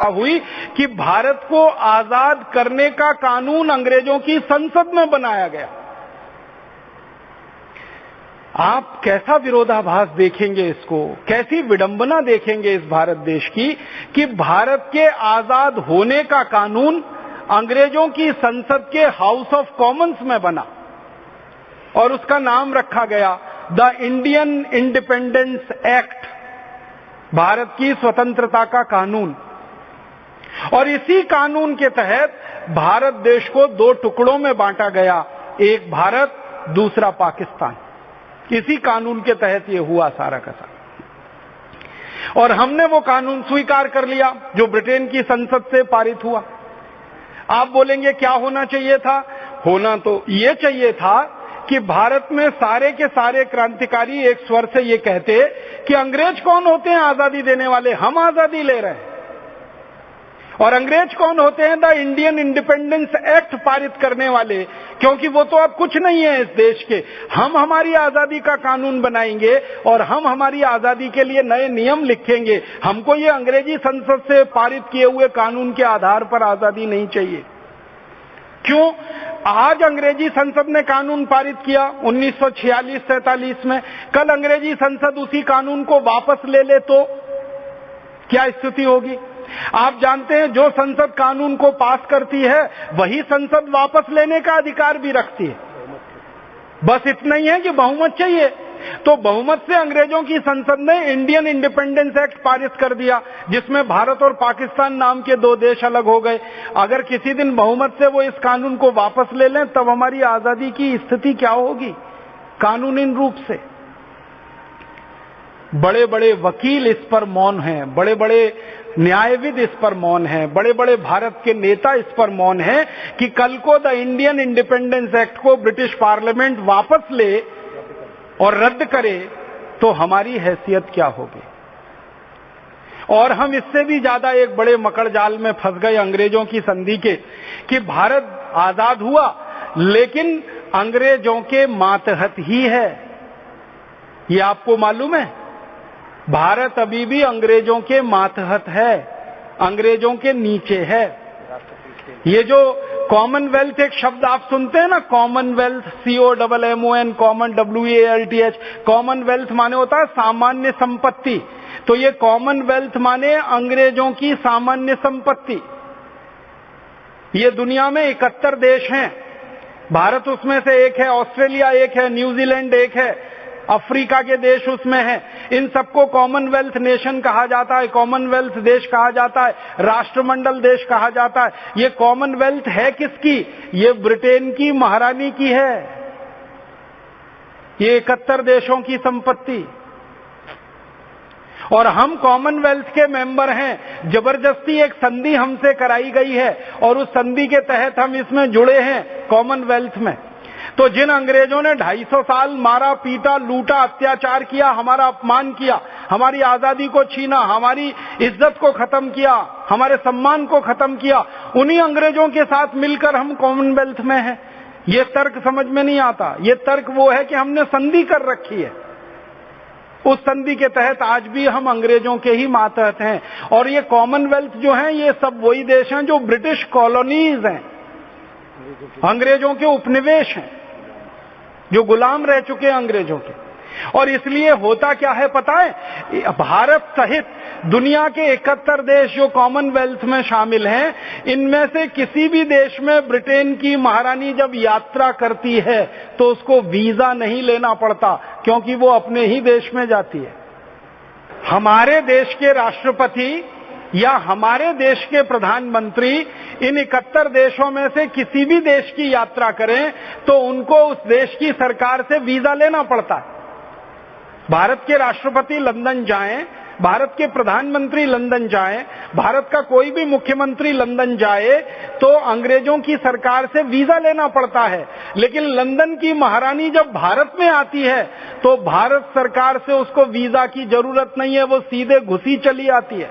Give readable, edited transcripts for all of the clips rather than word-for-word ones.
हुई कि भारत को आजाद करने का कानून अंग्रेजों की संसद में बनाया गया। आप कैसा विरोधाभास देखेंगे इसको, कैसी विडंबना देखेंगे इस भारत देश की कि भारत के आजाद होने का कानून अंग्रेजों की संसद के हाउस ऑफ कॉमन्स में बना और उसका नाम रखा गया the Indian independence act, Bharat की स्वतंत्रता का कानून। और इसी कानून के तहत भारत देश को दो टुकड़ों में बांटा गया, एक भारत दूसरा पाकिस्तान। इसी कानून के तहत यह हुआ सारा का सारा। और हमने वो कानून स्वीकार कर लिया जो ब्रिटेन की संसद से पारित हुआ। आप बोलेंगे क्या होना चाहिए था? होना तो ये चाहिए था कि भारत में सारे के सारे क्रांतिकारी एक स्वर से ये कहते कि अंग्रेज कौन होते हैं आजादी देने वाले, हम आजादी ले रहे हैं। और अंग्रेज कौन होते हैं? द इंडियन इंडिपेंडेंस एक्ट पारित करने वाले, क्योंकि वो तो अब कुछ नहीं है इस देश के। हम हमारी आजादी का कानून बनाएंगे और हम हमारी आजादी के लिए नए नियम लिखेंगे। हमको ये अंग्रेजी संसद से पारित किए हुए कानून के आधार पर आजादी नहीं चाहिए। क्यों? आज अंग्रेजी संसद ने कानून पारित किया 1946-47 में, कल अंग्रेजी संसद उसी कानून को वापस ले ले तो क्या स्थिति होगी? आप जानते हैं जो संसद कानून को पास करती है वही संसद वापस लेने का अधिकार भी रखती है। बस इतना ही है कि बहुमत चाहिए। तो बहुमत से अंग्रेजों की संसद ने इंडियन इंडिपेंडेंस एक्ट पारित कर दिया, जिसमें भारत और पाकिस्तान नाम के दो देश अलग हो गए। अगर किसी दिन बहुमत से वो इस कानून को वापस ले लें तब हमारी आजादी की स्थिति क्या होगी कानूनी रूप से? बड़े बड़े वकील इस पर मौन हैं, बड़े बड़े न्यायविद इस पर मौन हैं, बड़े बड़े भारत के नेता इस पर मौन हैं कि कल को द इंडियन इंडिपेंडेंस एक्ट को ब्रिटिश पार्लियामेंट वापस ले और रद्द करे तो हमारी हैसियत क्या होगी। और हम इससे भी ज्यादा एक बड़े मकड़ जाल में फंस गए अंग्रेजों की संधि के कि भारत आजाद हुआ लेकिन अंग्रेजों के मातहत ही है। ये आपको मालूम है? भारत अभी भी अंग्रेजों के मातहत है, अंग्रेजों के नीचे है। ये जो कॉमनवेल्थ एक शब्द आप सुनते हैं ना, Commonwealth, COMMON, common WALTH, Commonwealth माने होता है सामान्य संपत्ति। तो ये कॉमनवेल्थ माने अंग्रेजों की सामान्य संपत्ति। ये दुनिया में 71 देश हैं, भारत उसमें से एक है, ऑस्ट्रेलिया एक है, न्यूजीलैंड एक है, अफ्रीका के देश उसमें हैं। इन सबको कॉमनवेल्थ नेशन कहा जाता है, कॉमनवेल्थ देश कहा जाता है, राष्ट्रमंडल देश कहा जाता है। ये कॉमनवेल्थ है किसकी? ये ब्रिटेन की महारानी की है। ये 71 देशों की संपत्ति। और हम कॉमनवेल्थ के मेंबर हैं। जबरदस्ती एक संधि हमसे कराई गई है और उस संधि के तहत हम इसमें जुड़े हैं कॉमनवेल्थ में। तो जिन अंग्रेजों ने 250 साल मारा, पीटा, लूटा, अत्याचार किया, हमारा अपमान किया, हमारी आजादी को छीना, हमारी इज्जत को खत्म किया, हमारे सम्मान को खत्म किया, उन्हीं अंग्रेजों के साथ मिलकर हम कॉमनवेल्थ में हैं। ये तर्क समझ में नहीं आता। ये तर्क वो है कि हमने संधि कर रखी है, उस संधि के तहत आज भी हम अंग्रेजों के ही मातहत हैं। और ये कॉमनवेल्थ जो है ये सब वही देश हैं जो ब्रिटिश कॉलोनीज हैं, अंग्रेजों के उपनिवेश हैं, जो गुलाम रह चुके हैं अंग्रेजों के। और इसलिए होता क्या है पता है? भारत सहित दुनिया के 71 देश जो कॉमनवेल्थ में शामिल हैं, इनमें से किसी भी देश में ब्रिटेन की महारानी जब यात्रा करती है तो उसको वीजा नहीं लेना पड़ता, क्योंकि वो अपने ही देश में जाती है। हमारे देश के राष्ट्रपति या हमारे देश के प्रधानमंत्री इन 71 देशों में से किसी भी देश की यात्रा करें तो उनको उस देश की सरकार से वीजा लेना पड़ता है। भारत के राष्ट्रपति लंदन जाएं, भारत के प्रधानमंत्री लंदन जाएं, भारत का कोई भी मुख्यमंत्री लंदन जाए तो अंग्रेजों की सरकार से वीजा लेना पड़ता है। लेकिन लंदन की महारानी जब भारत में आती है तो भारत सरकार से उसको वीजा की जरूरत नहीं है, वो सीधे घुसी चली आती है।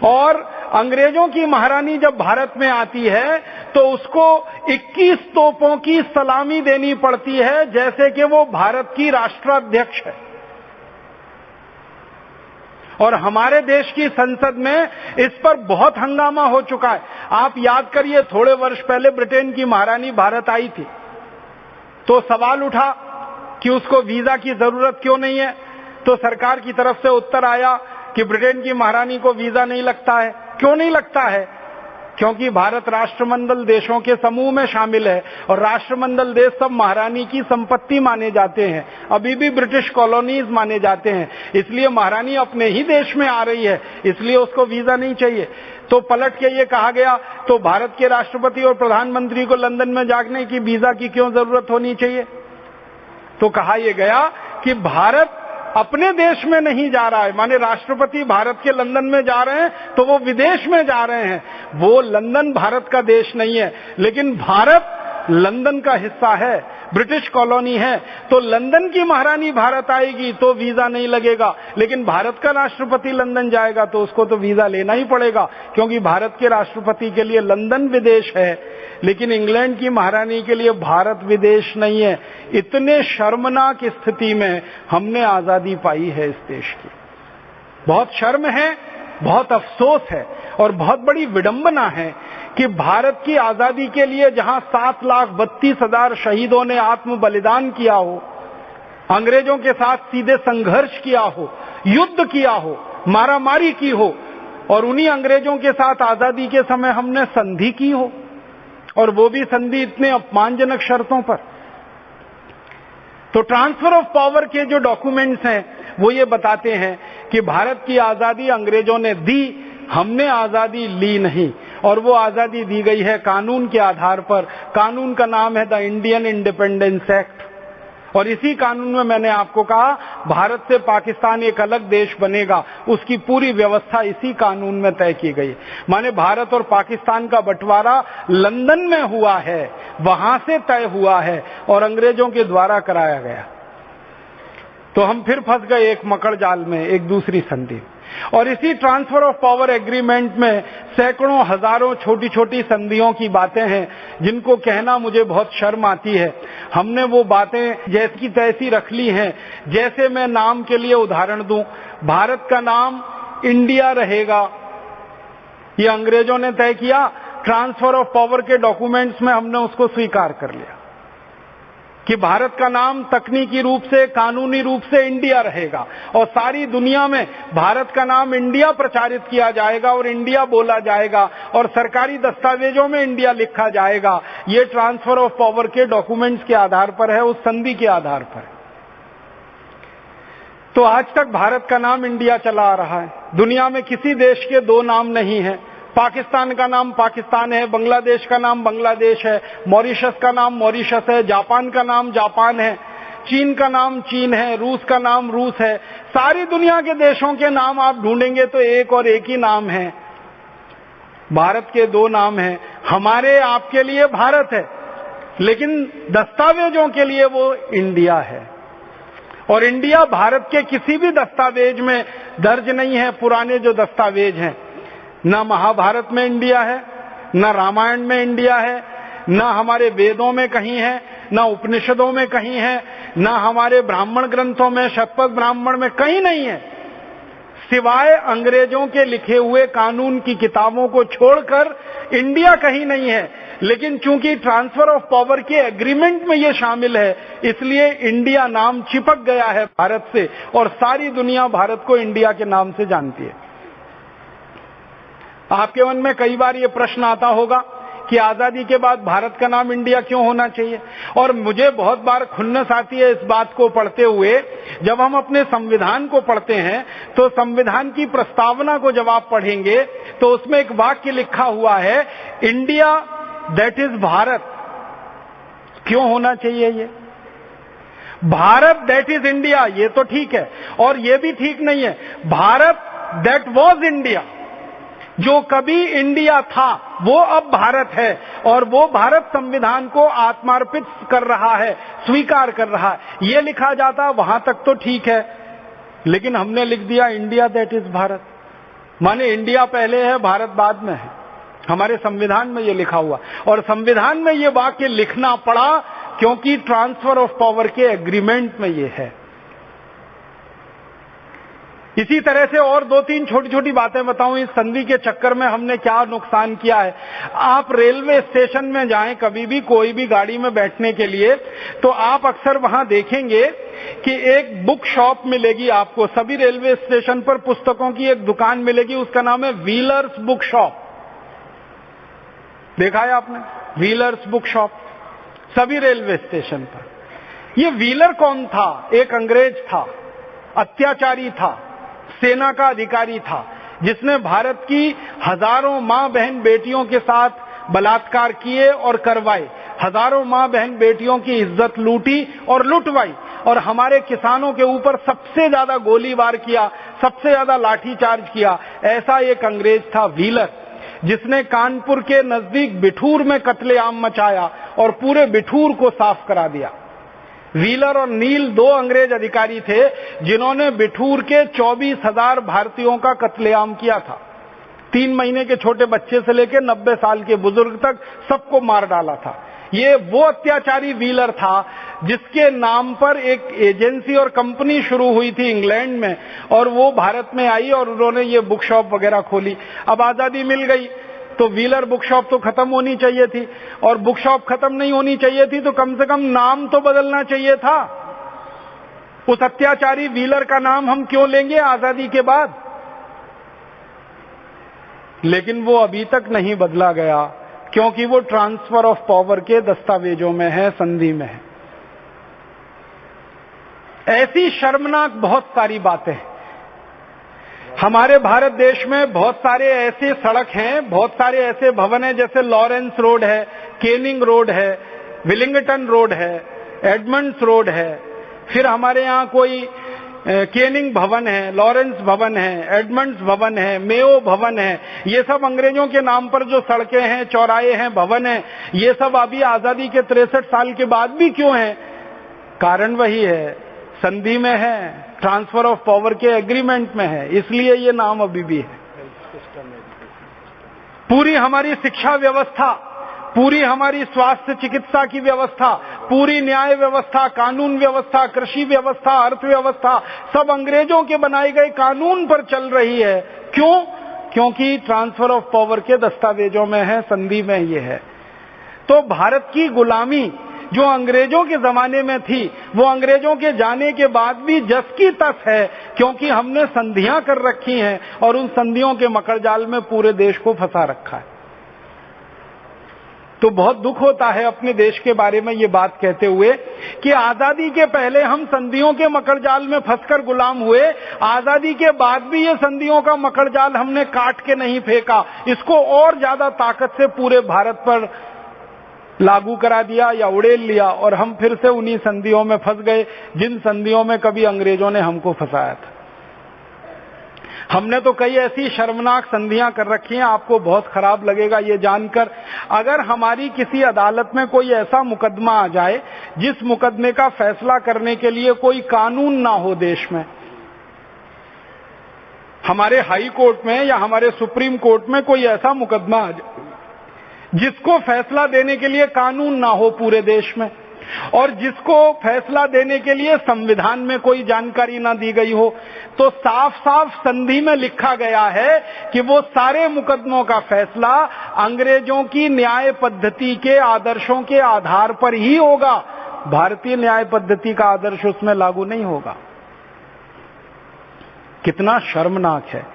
और अंग्रेजों की महारानी जब भारत में आती है तो उसको 21 तोपों की सलामी देनी पड़ती है, जैसे कि वो भारत की राष्ट्राध्यक्ष है। और हमारे देश की संसद में इस पर बहुत हंगामा हो चुका है। आप याद करिए, थोड़े वर्ष पहले ब्रिटेन की महारानी भारत आई थी, तो सवाल उठा कि उसको वीजा की जरूरत क्यों नहीं है। तो सरकार की तरफ से उत्तर आया कि ब्रिटेन की महारानी को वीजा नहीं लगता है। क्यों नहीं लगता है? क्योंकि भारत राष्ट्रमंडल देशों के समूह में शामिल है और राष्ट्रमंडल देश सब महारानी की संपत्ति माने जाते हैं, अभी भी ब्रिटिश कॉलोनीज माने जाते हैं। इसलिए महारानी अपने ही देश में आ रही है, इसलिए उसको वीजा नहीं चाहिए। तो पलट के ये कहा गया, तो भारत के राष्ट्रपति और प्रधानमंत्री को लंदन में जाने की वीजा की क्यों जरूरत होनी चाहिए? तो कहा यह गया कि भारत अपने देश में नहीं जा रहा है, माने राष्ट्रपति भारत के लंदन में जा रहे हैं तो वो विदेश में जा रहे हैं। वो लंदन भारत का देश नहीं है, लेकिन भारत लंदन का हिस्सा है, ब्रिटिश कॉलोनी है। तो लंदन की महारानी भारत आएगी तो वीजा नहीं लगेगा, लेकिन भारत का राष्ट्रपति लंदन जाएगा तो उसको तो वीजा लेना ही पड़ेगा, क्योंकि भारत के राष्ट्रपति के लिए लंदन विदेश है, लेकिन इंग्लैंड की महारानी के लिए भारत विदेश नहीं है। इतने शर्मनाक स्थिति में हमने आजादी पाई है इस देश की। बहुत शर्म है, बहुत अफसोस है और बहुत बड़ी विडंबना है कि भारत की आजादी के लिए जहां 7,32,000 शहीदों ने आत्म बलिदान किया हो, अंग्रेजों के साथ सीधे संघर्ष किया हो, युद्ध किया हो, मारामारी की हो, और उन्हीं अंग्रेजों के साथ आजादी के समय हमने संधि की हो, और वो भी संधि इतने अपमानजनक शर्तों पर। तो ट्रांसफर ऑफ पावर के जो डॉक्यूमेंट्स हैं वो ये बताते हैं कि भारत की आजादी अंग्रेजों ने दी, हमने आजादी ली नहीं, और वो आजादी दी गई है कानून के आधार पर। कानून का नाम है द इंडियन इंडिपेंडेंस एक्ट, और इसी कानून में मैंने आपको कहा भारत से पाकिस्तान एक अलग देश बनेगा, उसकी पूरी व्यवस्था इसी कानून में तय की गई। माने भारत और पाकिस्तान का बंटवारा लंदन में हुआ है, वहां से तय हुआ है और अंग्रेजों के द्वारा कराया गया। तो हम फिर फंस गए एक मकड़ जाल में, एक दूसरी संधि। और इसी ट्रांसफर ऑफ पावर एग्रीमेंट में सैकड़ों हजारों छोटी छोटी संधियों की बातें हैं जिनको कहना मुझे बहुत शर्म आती है। हमने वो बातें जैसी की तैसी रख ली हैं। जैसे मैं नाम के लिए उदाहरण दूं, भारत का नाम इंडिया रहेगा, ये अंग्रेजों ने तय किया। ट्रांसफर ऑफ पावर के डॉक्यूमेंट्स में हमने उसको स्वीकार कर लिया कि भारत का नाम तकनीकी रूप से, कानूनी रूप से इंडिया रहेगा, और सारी दुनिया में भारत का नाम इंडिया प्रचारित किया जाएगा और इंडिया बोला जाएगा, और सरकारी दस्तावेजों में इंडिया लिखा जाएगा। ये ट्रांसफर ऑफ पावर के डॉक्यूमेंट्स के आधार पर है, उस संधि के आधार पर। तो आज तक भारत का नाम इंडिया चला आ रहा है। दुनिया में किसी देश के दो नाम नहीं है। पाकिस्तान का नाम पाकिस्तान है, बांग्लादेश का नाम बांग्लादेश है, मॉरिशस का नाम मॉरिशस है, जापान का नाम जापान है, चीन का नाम चीन है, रूस का नाम रूस है। सारी दुनिया के देशों के नाम आप ढूंढेंगे तो एक और एक ही नाम है। भारत के दो नाम हैं। हमारे आपके लिए भारत है, लेकिन दस्तावेजों के लिए वो इंडिया है, और इंडिया भारत के किसी भी दस्तावेज में दर्ज नहीं है। पुराने जो दस्तावेज हैं, न महाभारत में इंडिया है, न रामायण में इंडिया है, न हमारे वेदों में कहीं है, न उपनिषदों में कहीं है, न हमारे ब्राह्मण ग्रंथों में, शतपथ ब्राह्मण में कहीं नहीं है, सिवाय अंग्रेजों के लिखे हुए कानून की किताबों को छोड़कर इंडिया कहीं नहीं है। लेकिन चूंकि ट्रांसफर ऑफ पावर के एग्रीमेंट में ये शामिल है, इसलिए इंडिया नाम चिपक गया है भारत से, और सारी दुनिया भारत को इंडिया के नाम से जानती है। आपके मन में कई बार ये प्रश्न आता होगा कि आजादी के बाद भारत का नाम इंडिया क्यों होना चाहिए, और मुझे बहुत बार खुन्नस आती है इस बात को पढ़ते हुए। जब हम अपने संविधान को पढ़ते हैं तो संविधान की प्रस्तावना को जब आप पढ़ेंगे तो उसमें एक वाक्य लिखा हुआ है, इंडिया दैट इज भारत। क्यों होना चाहिए ये? भारत दैट इज इंडिया, ये तो ठीक है, और ये भी ठीक नहीं है, भारत दैट वॉज इंडिया, जो कभी इंडिया था वो अब भारत है, और वो भारत संविधान को आत्मार्पित कर रहा है, स्वीकार कर रहा है। ये लिखा जाता वहां तक तो ठीक है, लेकिन हमने लिख दिया इंडिया दैट इज भारत, माने इंडिया पहले है, भारत बाद में है। हमारे संविधान में ये लिखा हुआ, और संविधान में ये वाक्य लिखना पड़ा क्योंकि ट्रांसफर ऑफ पावर के एग्रीमेंट में ये है। इसी तरह से और 2-3 छोटी छोटी बातें बताऊं, इस संधि के चक्कर में हमने क्या नुकसान किया है। आप रेलवे स्टेशन में जाएं कभी भी, कोई भी गाड़ी में बैठने के लिए, तो आप अक्सर वहां देखेंगे कि एक बुक शॉप मिलेगी आपको। सभी रेलवे स्टेशन पर पुस्तकों की एक दुकान मिलेगी, उसका नाम है व्हीलर्स बुक शॉप। देखा है आपने? व्हीलर्स बुक शॉप सभी रेलवे स्टेशन पर। ये व्हीलर कौन था? एक अंग्रेज था, अत्याचारी था, सेना का अधिकारी था, जिसने भारत की हजारों मां बहन बेटियों के साथ बलात्कार किए और करवाए, हजारों मां बहन बेटियों की इज्जत लूटी और लुटवाई, और हमारे किसानों के ऊपर सबसे ज्यादा गोलीबार किया, सबसे ज्यादा लाठीचार्ज किया। ऐसा एक अंग्रेज था व्हीलर, जिसने कानपुर के नजदीक बिठूर में कत्लेआम मचाया और पूरे बिठूर को साफ करा दिया। व्हीलर और नील 2 अंग्रेज अधिकारी थे जिन्होंने बिठूर के 24,000 भारतीयों का कत्लेआम किया था। 3 महीने के छोटे बच्चे से लेकर 90 साल के बुजुर्ग तक सबको मार डाला था। ये वो अत्याचारी व्हीलर था जिसके नाम पर एक एजेंसी और कंपनी शुरू हुई थी इंग्लैंड में, और वो भारत में आई और उन्होंने ये बुक शॉप वगैरह खोली। अब आजादी मिल गई तो व्हीलर बुक शॉप तो खत्म होनी चाहिए थी, और बुक शॉप खत्म नहीं होनी चाहिए थी तो कम से कम नाम तो बदलना चाहिए था। उस अत्याचारी व्हीलर का नाम हम क्यों लेंगे आजादी के बाद? लेकिन वो अभी तक नहीं बदला गया, क्योंकि वो ट्रांसफर ऑफ पावर के दस्तावेजों में है, संधि में है। ऐसी शर्मनाक बहुत सारी बातें हैं। हमारे भारत देश में बहुत सारे ऐसे सड़क हैं, बहुत सारे ऐसे भवन हैं, जैसे लॉरेंस रोड है, केनिंग रोड है, विलिंगटन रोड है, एडमंड्स रोड है, फिर हमारे यहाँ कोई केनिंग भवन है, लॉरेंस भवन है, एडमंड्स भवन है, मेयो भवन है। ये सब अंग्रेजों के नाम पर जो सड़कें हैं, चौराहे हैं, भवन हैं, ये सब अभी आजादी के 63 साल के बाद भी क्यों हैं? कारण वही है, संधि में है, ट्रांसफर ऑफ पावर के एग्रीमेंट में है, इसलिए ये नाम अभी भी है। पूरी हमारी शिक्षा व्यवस्था, पूरी हमारी स्वास्थ्य चिकित्सा की व्यवस्था, पूरी न्याय व्यवस्था, कानून व्यवस्था, कृषि व्यवस्था, अर्थव्यवस्था, सब अंग्रेजों के बनाए गए कानून पर चल रही है। क्यों? क्योंकि ट्रांसफर ऑफ पावर के दस्तावेजों में है, संधि में ये है। तो भारत की गुलामी जो अंग्रेजों के जमाने में थी, वो अंग्रेजों के जाने के बाद भी जस की तस है, क्योंकि हमने संधियां कर रखी हैं और उन संधियों के मकड़जाल में पूरे देश को फंसा रखा है। तो बहुत दुख होता है अपने देश के बारे में ये बात कहते हुए कि आजादी के पहले हम संधियों के मकड़जाल में फंसकर गुलाम हुए, आजादी के बाद भी ये संधियों का मकड़जाल हमने काट के नहीं फेंका, इसको और ज्यादा ताकत से पूरे भारत पर लागू करा दिया या उड़ेल लिया, और हम फिर से उन्हीं संधियों में फंस गए जिन संधियों में कभी अंग्रेजों ने हमको फंसाया था। हमने तो कई ऐसी शर्मनाक संधियां कर रखी हैं, आपको बहुत खराब लगेगा ये जानकर। अगर हमारी किसी अदालत में कोई ऐसा मुकदमा आ जाए जिस मुकदमे का फैसला करने के लिए कोई कानून ना हो देश में, हमारे हाई कोर्ट में या हमारे सुप्रीम कोर्ट में कोई ऐसा मुकदमा आ जाए जिसको फैसला देने के लिए कानून ना हो पूरे देश में, और जिसको फैसला देने के लिए संविधान में कोई जानकारी ना दी गई हो, तो साफ साफ संधि में लिखा गया है कि वो सारे मुकदमों का फैसला अंग्रेजों की न्याय पद्धति के आदर्शों के आधार पर ही होगा। भारतीय न्याय पद्धति का आदर्श उसमें लागू नहीं होगा। कितना शर्मनाक है।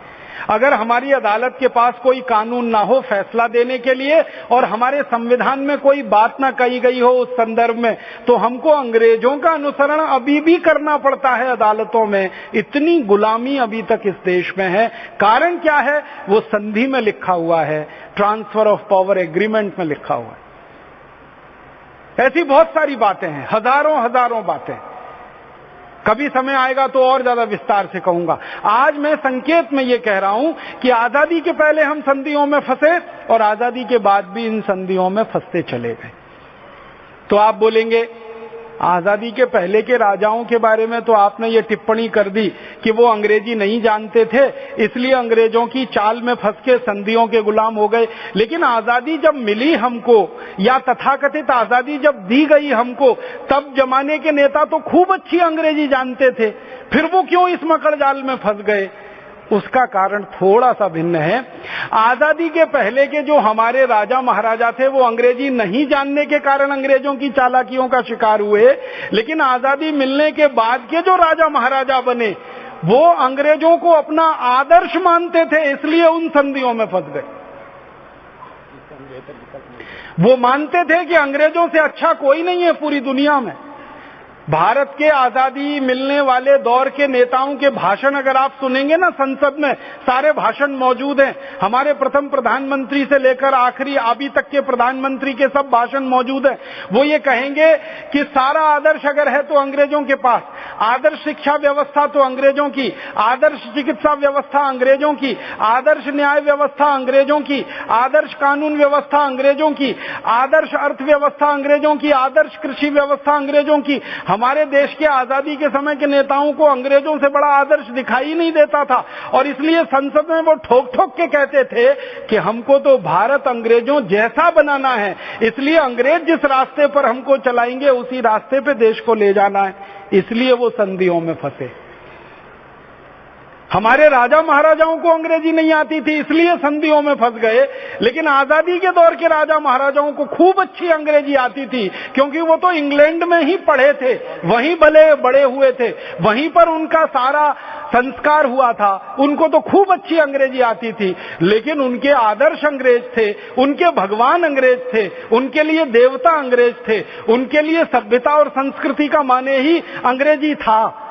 अगर हमारी अदालत के पास कोई कानून ना हो फैसला देने के लिए, और हमारे संविधान में कोई बात ना कही गई हो उस संदर्भ में, तो हमको अंग्रेजों का अनुसरण अभी भी करना पड़ता है अदालतों में। इतनी गुलामी अभी तक इस देश में है। कारण क्या है? वो संधि में लिखा हुआ है, ट्रांसफर ऑफ पावर एग्रीमेंट में लिखा हुआ है। ऐसी बहुत सारी बातें हैं, हजारों हजारों बातें। कभी समय आएगा तो और ज्यादा विस्तार से कहूंगा। आज मैं संकेत में ये कह रहा हूं कि आजादी के पहले हम संधियों में फंसे और आजादी के बाद भी इन संधियों में फंसते चले गए। तो आप बोलेंगे आजादी के पहले के राजाओं के बारे में तो आपने ये टिप्पणी कर दी कि वो अंग्रेजी नहीं जानते थे, इसलिए अंग्रेजों की चाल में फंस के संधियों के गुलाम हो गए। लेकिन आजादी जब मिली हमको, या तथाकथित आजादी जब दी गई हमको, तब जमाने के नेता तो खूब अच्छी अंग्रेजी जानते थे। फिर वो क्यों इस मकड़जाल में फंस गए? उसका कारण थोड़ा सा भिन्न है। आजादी के पहले के जो हमारे राजा महाराजा थे वो अंग्रेजी नहीं जानने के कारण अंग्रेजों की चालाकियों का शिकार हुए, लेकिन आजादी मिलने के बाद के जो राजा महाराजा बने वो अंग्रेजों को अपना आदर्श मानते थे, इसलिए उन संधियों में फंस गए। वो मानते थे कि अंग्रेजों से अच्छा कोई नहीं है पूरी दुनिया में। भारत के आजादी मिलने वाले दौर के नेताओं के भाषण अगर आप सुनेंगे ना संसद में, सारे भाषण मौजूद हैं। हमारे प्रथम प्रधानमंत्री से लेकर आखिरी अभी तक के प्रधानमंत्री के सब भाषण मौजूद हैं। वो ये कहेंगे कि सारा आदर्श अगर है तो अंग्रेजों के पास, आदर्श शिक्षा व्यवस्था तो अंग्रेजों की, आदर्श चिकित्सा व्यवस्था अंग्रेजों की, आदर्श न्याय व्यवस्था अंग्रेजों की, आदर्श कानून व्यवस्था अंग्रेजों की, आदर्श अर्थव्यवस्था अंग्रेजों की, आदर्श कृषि व्यवस्था अंग्रेजों की। हमारे देश के आजादी के समय के नेताओं को अंग्रेजों से बड़ा आदर्श दिखाई नहीं देता था, और इसलिए संसद में वो ठोक ठोक के कहते थे कि हमको तो भारत अंग्रेजों जैसा बनाना है, इसलिए अंग्रेज जिस रास्ते पर हमको चलाएंगे उसी रास्ते पे देश को ले जाना है। इसलिए वो संधियों में फंसे। हमारे राजा महाराजाओं को अंग्रेजी नहीं आती थी, इसलिए संधियों में फंस गए। लेकिन आजादी के दौर के राजा महाराजाओं को खूब अच्छी अंग्रेजी आती थी, क्योंकि वो तो इंग्लैंड में ही पढ़े थे, वहीं बड़े हुए थे, वहीं पर उनका सारा संस्कार हुआ था। उनको तो खूब अच्छी अंग्रेजी आती थी, लेकिन उनके आदर्श अंग्रेज थे, उनके भगवान अंग्रेज थे, उनके लिए देवता अंग्रेज थे, उनके लिए सभ्यता और संस्कृति का माने ही अंग्रेजी था।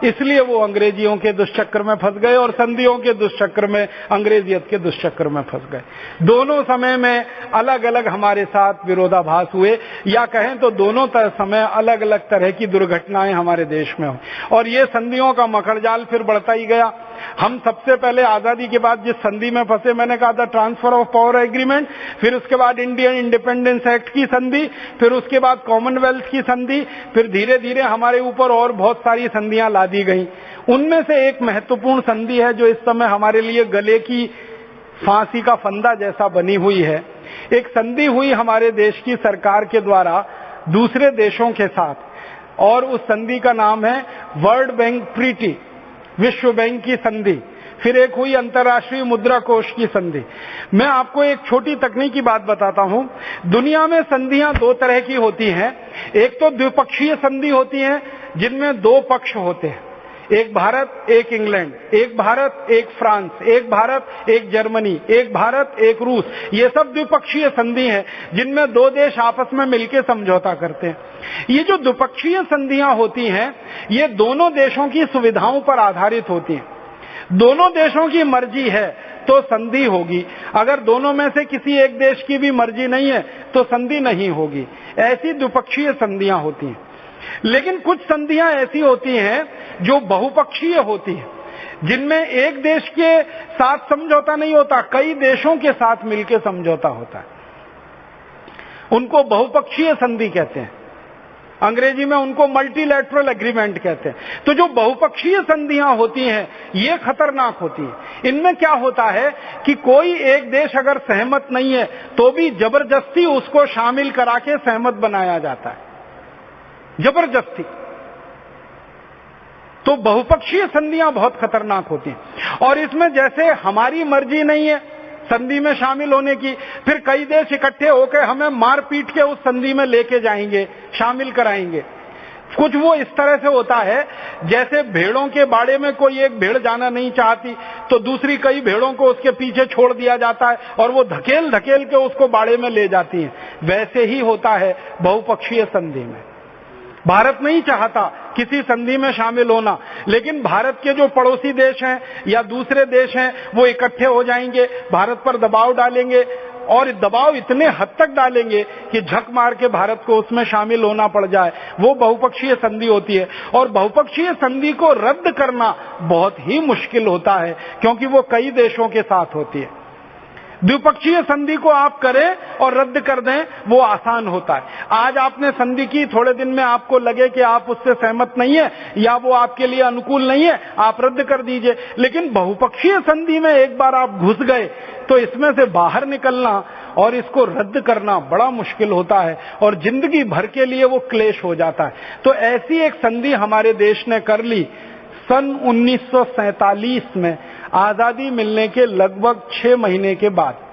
इसलिए वो अंग्रेजियों के दुष्चक्र में फंस गए और संधियों के दुष्चक्र में, अंग्रेजियत के दुष्चक्र में फंस गए। दोनों समय में अलग अलग हमारे साथ विरोधाभास हुए, या कहें तो दोनों समय अलग अलग तरह की दुर्घटनाएं हमारे देश में हुई, और ये संधियों का मकड़जाल फिर बढ़ता ही गया। हम सबसे पहले आजादी के बाद जिस संधि में फंसे, मैंने कहा था ट्रांसफर ऑफ पावर एग्रीमेंट, फिर उसके बाद इंडियन इंडिपेंडेंस एक्ट की संधि, फिर उसके बाद कॉमनवेल्थ की संधि, फिर धीरे धीरे हमारे ऊपर और बहुत सारी संधियां ला दी गई। उनमें से एक महत्वपूर्ण संधि है जो इस समय हमारे लिए गले की फांसी का फंदा जैसा बनी हुई है। एक संधि हुई हमारे देश की सरकार के द्वारा दूसरे देशों के साथ, और उस संधि का नाम है वर्ल्ड बैंक ट्रीटी, विश्व बैंक की संधि। फिर एक हुई अंतर्राष्ट्रीय मुद्रा कोष की संधि। मैं आपको एक छोटी तकनीकी बात बताता हूं। दुनिया में संधियां दो तरह की होती हैं। एक तो द्विपक्षीय संधि होती है जिनमें दो पक्ष होते हैं, एक भारत एक इंग्लैंड, एक भारत एक फ्रांस, एक भारत एक जर्मनी, एक भारत एक रूस। ये सब द्विपक्षीय संधि हैं जिनमें दो देश आपस में मिलकर समझौता करते हैं। ये जो द्विपक्षीय संधियां होती हैं ये दोनों देशों की सुविधाओं पर आधारित होती हैं। दोनों देशों की मर्जी है तो संधि होगी, अगर दोनों में से किसी एक देश की भी मर्जी नहीं है तो संधि नहीं होगी। ऐसी द्विपक्षीय संधियां होती हैं। लेकिन कुछ संधियां ऐसी होती हैं जो बहुपक्षीय होती हैं, जिनमें एक देश के साथ समझौता नहीं होता, कई देशों के साथ मिलकर समझौता होता है। उनको बहुपक्षीय संधि कहते हैं, अंग्रेजी में उनको मल्टीलैटरल एग्रीमेंट कहते हैं। तो जो बहुपक्षीय संधियां होती हैं ये खतरनाक होती है। इनमें क्या होता है कि कोई एक देश अगर सहमत नहीं है तो भी जबरदस्ती उसको शामिल करा के सहमत बनाया जाता है, जबरदस्ती। तो बहुपक्षीय संधियां बहुत खतरनाक होती हैं। और इसमें जैसे हमारी मर्जी नहीं है संधि में शामिल होने की, फिर कई देश इकट्ठे होकर हमें मार पीट के उस संधि में लेके जाएंगे, शामिल कराएंगे। कुछ वो इस तरह से होता है जैसे भेड़ों के बाड़े में कोई एक भेड़ जाना नहीं चाहती तो दूसरी कई भेड़ों को उसके पीछे छोड़ दिया जाता है और वो धकेल धकेल के उसको बाड़े में ले जाती है। वैसे ही होता है बहुपक्षीय संधि में। भारत नहीं चाहता किसी संधि में शामिल होना, लेकिन भारत के जो पड़ोसी देश हैं या दूसरे देश हैं वो इकट्ठे हो जाएंगे, भारत पर दबाव डालेंगे, और दबाव इतने हद तक डालेंगे कि झक मार के भारत को उसमें शामिल होना पड़ जाए। वो बहुपक्षीय संधि होती है। और बहुपक्षीय संधि को रद्द करना बहुत ही मुश्किल होता है क्योंकि वो कई देशों के साथ होती है। द्विपक्षीय संधि को आप करें और रद्द कर दें वो आसान होता है। आज आपने संधि की, थोड़े दिन में आपको लगे कि आप उससे सहमत नहीं है या वो आपके लिए अनुकूल नहीं है, आप रद्द कर दीजिए। लेकिन बहुपक्षीय संधि में एक बार आप घुस गए तो इसमें से बाहर निकलना और इसको रद्द करना बड़ा मुश्किल होता है और जिंदगी भर के लिए वो क्लेश हो जाता है। तो ऐसी एक संधि हमारे देश ने कर ली सन 1947 में आजादी मिलने के लगभग 6 महीने के बाद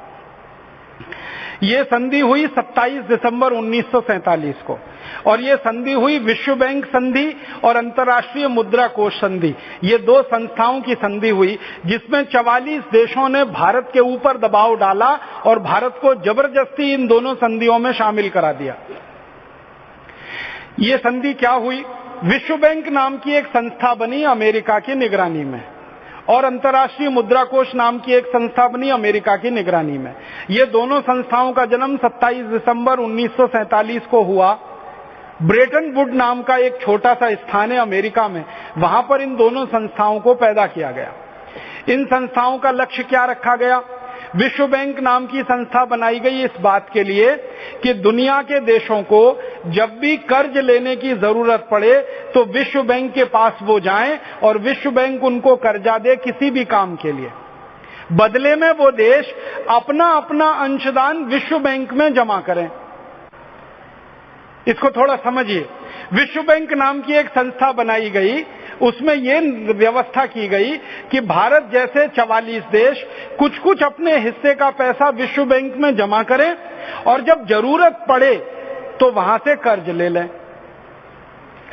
ये संधि हुई 27 दिसंबर 1947 को, और ये संधि हुई विश्व बैंक संधि और अंतर्राष्ट्रीय मुद्रा कोष संधि, ये 2 संस्थाओं की संधि हुई जिसमें 44 देशों ने भारत के ऊपर दबाव डाला और भारत को जबरदस्ती इन दोनों संधियों में शामिल करा दिया। ये संधि क्या हुई? विश्व बैंक नाम की एक संस्था बनी अमेरिका की निगरानी में, और अंतर्राष्ट्रीय मुद्रा कोष नाम की एक संस्था बनी अमेरिका की निगरानी में। ये दोनों संस्थाओं का जन्म 27 दिसंबर 1947 को हुआ। ब्रेटन वुड नाम का एक छोटा सा स्थान है अमेरिका में, वहां पर इन दोनों संस्थाओं को पैदा किया गया। इन संस्थाओं का लक्ष्य क्या रखा गया? विश्व बैंक नाम की संस्था बनाई गई इस बात के लिए कि दुनिया के देशों को जब भी कर्ज लेने की जरूरत पड़े तो विश्व बैंक के पास वो जाएं और विश्व बैंक उनको कर्जा दे किसी भी काम के लिए। बदले में वो देश अपना अपना अंशदान विश्व बैंक में जमा करें। इसको थोड़ा समझिए। विश्व बैंक नाम की एक संस्था बनाई गई, उसमें ये व्यवस्था की गई कि भारत जैसे 44 देश कुछ कुछ अपने हिस्से का पैसा विश्व बैंक में जमा करें और जब जरूरत पड़े तो वहां से कर्ज ले लें।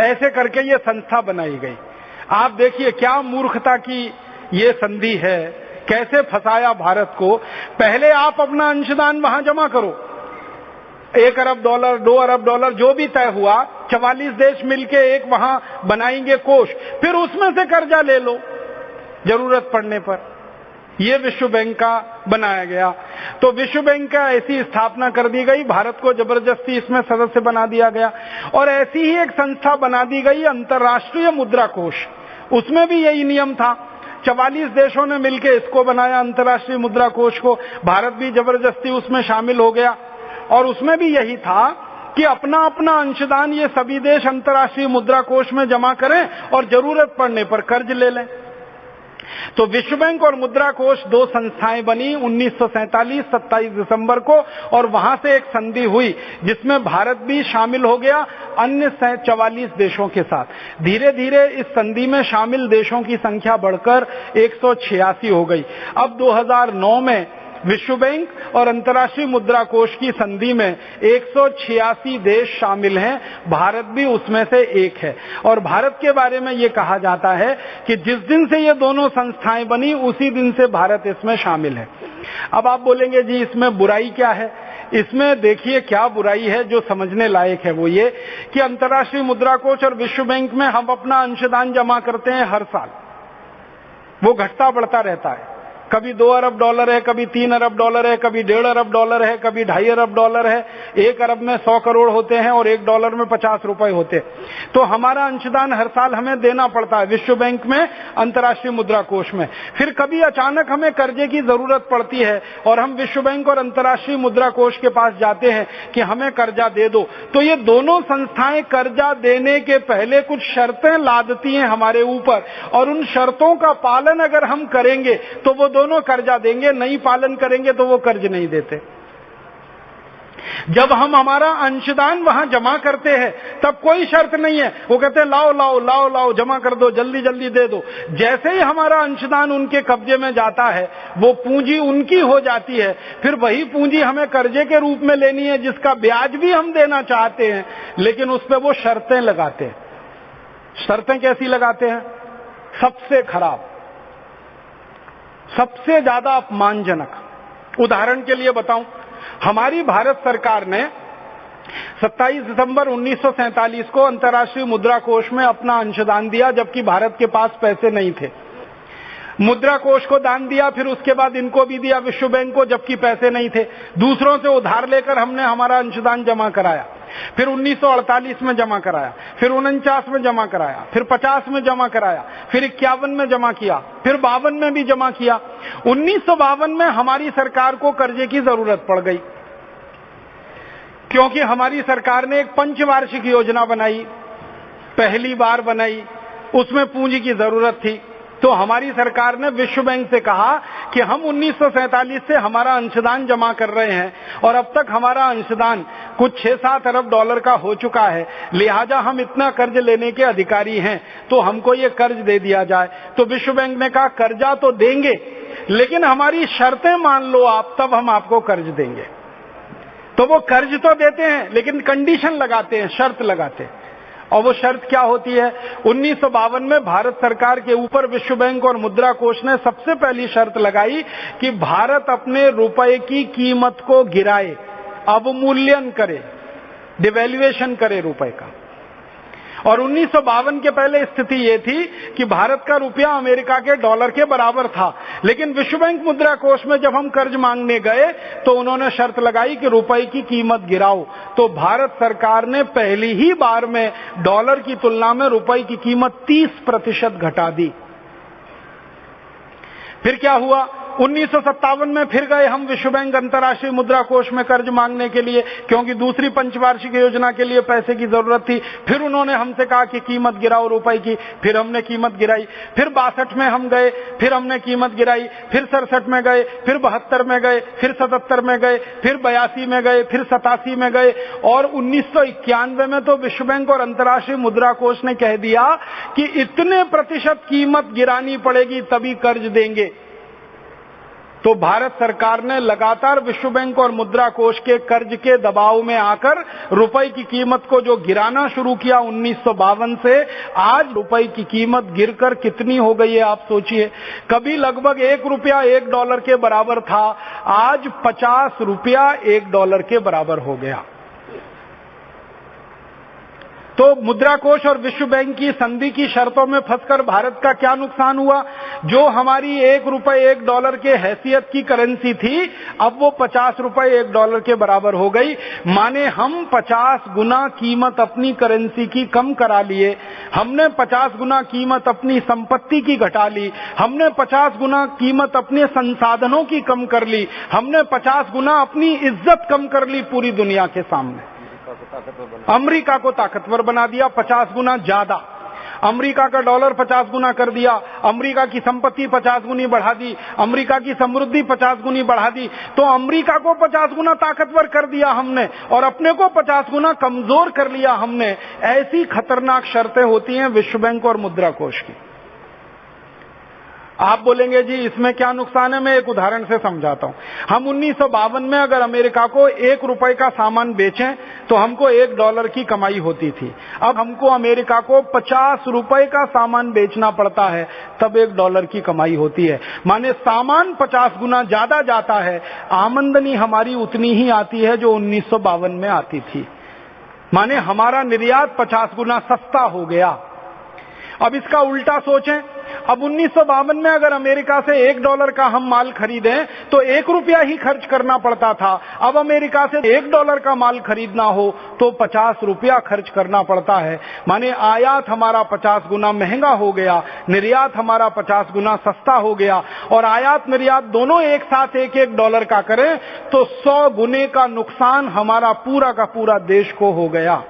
ऐसे करके ये संस्था बनाई गई। आप देखिए क्या मूर्खता की ये संधि है, कैसे फंसाया भारत को। पहले आप अपना अंशदान वहां जमा करो, $1 अरब, $2 अरब जो भी तय हुआ, 44 देश मिलके एक वहां बनाएंगे कोष, फिर उसमें से कर्जा ले लो जरूरत पड़ने पर। ये विश्व बैंक का बनाया गया। तो विश्व बैंक का ऐसी स्थापना कर दी गई, भारत को जबरदस्ती इसमें सदस्य बना दिया गया। और ऐसी ही एक संस्था बना दी गई अंतर्राष्ट्रीय मुद्रा कोष, उसमें भी यही नियम था। 44 देशों ने मिलकर इसको बनाया अंतर्राष्ट्रीय मुद्रा कोष को, भारत भी जबरदस्ती उसमें शामिल हो गया। और उसमें भी यही था कि अपना अपना अंशदान ये सभी देश अंतर्राष्ट्रीय मुद्रा कोष में जमा करें और जरूरत पड़ने पर कर्ज ले लें। तो विश्व बैंक और मुद्रा कोष 2 संस्थाएं बनी 1947 27 दिसंबर को, और वहां से एक संधि हुई जिसमें भारत भी शामिल हो गया अन्य 44 देशों के साथ। धीरे धीरे इस संधि में शामिल देशों की संख्या बढ़कर 186 हो गई। अब 2009 में विश्व बैंक और अंतर्राष्ट्रीय मुद्रा कोष की संधि में 186 देश शामिल हैं, भारत भी उसमें से एक है। और भारत के बारे में ये कहा जाता है कि जिस दिन से ये दोनों संस्थाएं बनी उसी दिन से भारत इसमें शामिल है। अब आप बोलेंगे जी इसमें बुराई क्या है? इसमें देखिए क्या बुराई है जो समझने लायक है। वो ये कि अंतर्राष्ट्रीय मुद्रा कोष और विश्व बैंक में हम अपना अंशदान जमा करते हैं हर साल, वो घटता बढ़ता रहता है। कभी $2 अरब है, कभी $3 अरब है, कभी $1.5 अरब है, कभी $2.5 अरब है। 1 अरब में 100 करोड़ होते हैं और $1 में 50 रुपए होते हैं। तो हमारा अंशदान हर साल हमें देना पड़ता है विश्व बैंक में, अंतर्राष्ट्रीय मुद्रा कोष में। फिर कभी अचानक हमें कर्जे की जरूरत पड़ती है और हम विश्व बैंक और अंतर्राष्ट्रीय मुद्रा कोष के पास जाते हैं कि हमें कर्जा दे दो। तो ये दोनों संस्थाएं कर्जा देने के पहले कुछ शर्तें लादती हैं हमारे ऊपर, और उन शर्तों का पालन अगर हम करेंगे तो वो दोनों कर्जा देंगे, नहीं पालन करेंगे तो वो कर्ज नहीं देते। जब हम हमारा अंशदान वहां जमा करते हैं तब कोई शर्त नहीं है, वो कहते हैं लाओ लाओ लाओ लाओ जमा कर दो, जल्दी जल्दी दे दो। जैसे ही हमारा अंशदान उनके कब्जे में जाता है वो पूंजी उनकी हो जाती है, फिर वही पूंजी हमें कर्जे के रूप में लेनी है जिसका ब्याज भी हम देना चाहते हैं, लेकिन उस पर वो शर्तें लगाते हैं। शर्तें कैसी लगाते हैं? सबसे खराब, सबसे ज्यादा अपमानजनक। उदाहरण के लिए बताऊं, हमारी भारत सरकार ने 27 दिसंबर 1947 को अंतर्राष्ट्रीय मुद्रा कोष में अपना अंशदान दिया, जबकि भारत के पास पैसे नहीं थे। मुद्रा कोष को दान दिया, फिर उसके बाद इनको भी दिया विश्व बैंक को, जबकि पैसे नहीं थे। दूसरों से उधार लेकर हमने हमारा अंशदान जमा कराया, फिर 1948 में जमा कराया, फिर 49 में जमा कराया, फिर 50 में जमा कराया, फिर 51 में जमा किया, फिर 52 में भी जमा किया। 1952 में हमारी सरकार को कर्जे की जरूरत पड़ गई, क्योंकि हमारी सरकार ने एक पंचवार्षिक योजना बनाई, पहली बार बनाई, उसमें पूंजी की जरूरत थी। तो हमारी सरकार ने विश्व बैंक से कहा कि हम 1947 से हमारा अंशदान जमा कर रहे हैं और अब तक हमारा अंशदान कुछ 6-7 अरब डॉलर का हो चुका है, लिहाजा हम इतना कर्ज लेने के अधिकारी हैं, तो हमको ये कर्ज दे दिया जाए। तो विश्व बैंक ने कहा कर्जा तो देंगे, लेकिन हमारी शर्तें मान लो आप, तब हम आपको कर्ज देंगे। तो वो कर्ज तो देते हैं, लेकिन कंडीशन लगाते हैं, शर्त लगाते हैं। और वो शर्त क्या होती है? 1952 में भारत सरकार के ऊपर विश्व बैंक और मुद्रा कोष ने सबसे पहली शर्त लगाई कि भारत अपने रुपए की कीमत को गिराए, अवमूल्यन करे, डिवैल्यूएशन करे रुपए का। और 1952 के पहले स्थिति ये थी कि भारत का रुपया अमेरिका के डॉलर के बराबर था, लेकिन विश्व बैंक मुद्रा कोष में जब हम कर्ज मांगने गए तो उन्होंने शर्त लगाई कि रुपए की कीमत गिराओ। तो भारत सरकार ने पहली ही बार में डॉलर की तुलना में रुपए की कीमत 30% घटा दी। फिर क्या हुआ? 1957 में फिर गए हम विश्व बैंक अंतर्राष्ट्रीय मुद्रा कोष में कर्ज मांगने के लिए, क्योंकि दूसरी पंचवार्षिक योजना के लिए पैसे की जरूरत थी। फिर उन्होंने हमसे कहा कि कीमत गिराओ रुपए की, फिर हमने कीमत गिराई। फिर 62 में हम गए, फिर हमने कीमत गिराई। फिर 67 में गए, फिर 72 में गए, फिर 77 में गए, फिर 82 में गए, फिर 87 में गए। और 1991 में तो विश्व बैंक और अंतर्राष्ट्रीय मुद्रा कोष ने कह दिया कि इतने प्रतिशत कीमत गिरानी पड़ेगी तभी कर्ज देंगे। तो भारत सरकार ने लगातार विश्व बैंक और मुद्रा कोष के कर्ज के दबाव में आकर रुपए की कीमत को जो गिराना शुरू किया 1952 से, आज रुपए की कीमत गिरकर कितनी हो गई है आप सोचिए। कभी लगभग 1 रुपया 1 डॉलर के बराबर था, आज 50 रुपया 1 डॉलर के बराबर हो गया। तो मुद्रा कोष और विश्व बैंक की संधि की शर्तों में फंसकर भारत का क्या नुकसान हुआ? जो हमारी 1 रुपए 1 डॉलर के हैसियत की करेंसी थी, अब वो 50 रुपए 1 डॉलर के बराबर हो गई। माने हम 50 गुना कीमत अपनी करेंसी की कम करा लिए, हमने 50 गुना कीमत अपनी संपत्ति की घटा ली, हमने 50 गुना कीमत अपने संसाधनों की कम कर ली, हमने 50 गुना अपनी इज्जत कम कर ली पूरी दुनिया के सामने। अमेरिका को ताकतवर बना दिया 50 गुना ज्यादा। अमेरिका का डॉलर 50 गुना कर दिया, अमेरिका की संपत्ति 50 गुनी बढ़ा दी, अमेरिका की समृद्धि 50 गुनी बढ़ा दी। तो अमेरिका को 50 गुना ताकतवर कर दिया हमने और अपने को 50 गुना कमजोर कर लिया हमने। ऐसी खतरनाक शर्तें होती हैं विश्व बैंक और मुद्रा कोष की। आप बोलेंगे जी इसमें क्या नुकसान है? मैं एक उदाहरण से समझाता हूं। हम 1952 में अगर अमेरिका को 1 रुपए का सामान बेचें तो हमको 1 डॉलर की कमाई होती थी। अब हमको अमेरिका को 50 रुपए का सामान बेचना पड़ता है, तब 1 डॉलर की कमाई होती है। माने सामान 50 गुना ज्यादा जाता है, आमदनी हमारी उतनी ही आती है जो 1952 में आती थी। माने हमारा निर्यात 50 गुना सस्ता हो गया। अब इसका उल्टा सोचें, अब 1952 में अगर अमेरिका से 1 डॉलर का हम माल खरीदें तो 1 रुपया ही खर्च करना पड़ता था। अब अमेरिका से 1 डॉलर का माल खरीदना हो तो 50 रुपया खर्च करना पड़ता है। माने आयात हमारा 50 गुना महंगा हो गया, निर्यात हमारा 50 गुना सस्ता हो गया। और आयात निर्यात दोनों एक साथ 1-1 डॉलर का करें तो 100 गुने का नुकसान हमारा पूरा का पूरा देश को हो गया।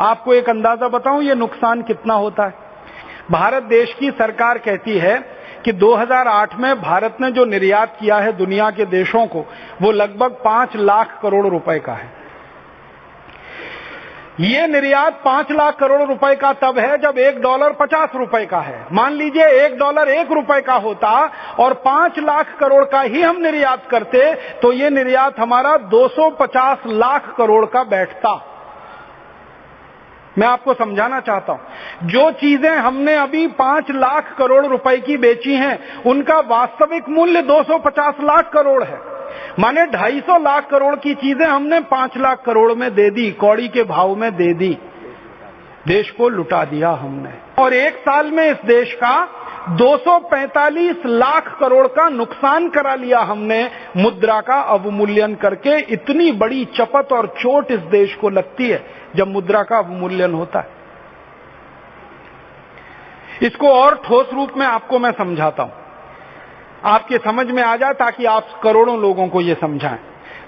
आपको एक अंदाजा बताऊं ये नुकसान कितना होता है? भारत देश की सरकार कहती है कि 2008 में भारत ने जो निर्यात किया है दुनिया के देशों को, वो लगभग 5 लाख करोड़ रुपए का है। ये निर्यात 5 लाख करोड़ रुपए का तब है जब 1 डॉलर 50 रुपए का है। मान लीजिए 1 डॉलर 1 रुपए का होता और 5 लाख करोड़ का ही हम निर्यात करते तो ये निर्यात हमारा 250 लाख करोड़ का बैठता। मैं आपको समझाना चाहता हूं, जो चीजें हमने अभी 5 लाख करोड़ रुपए की बेची हैं, उनका वास्तविक मूल्य 250 लाख करोड़ है। माने 250 लाख करोड़ की चीजें हमने 5 लाख करोड़ में दे दी, कौड़ी के भाव में दे दी, देश को लुटा दिया हमने। और 1 साल में इस देश का 245 लाख करोड़ का नुकसान करा लिया हमने मुद्रा का अवमूल्यन करके। इतनी बड़ी चपत और चोट इस देश को लगती है जब मुद्रा का अवमूल्यन होता है। इसको और ठोस रूप में आपको मैं समझाता हूं, आपके समझ में आ जाए ताकि आप करोड़ों लोगों को यह समझाएं।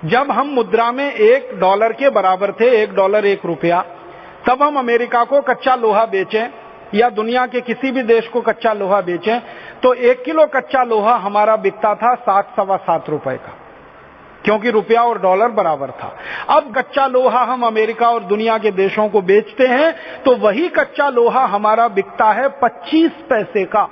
जब हम मुद्रा में 1 डॉलर के बराबर थे, 1 डॉलर 1 रुपया, तब हम अमेरिका को कच्चा लोहा बेचें या दुनिया के किसी भी देश को कच्चा लोहा बेचें तो 1 किलो कच्चा लोहा हमारा बिकता था 7-7.25 रुपए का, क्योंकि रुपया और डॉलर बराबर था। अब कच्चा लोहा हम अमेरिका और दुनिया के देशों को बेचते हैं तो वही कच्चा लोहा हमारा बिकता है 25 पैसे का।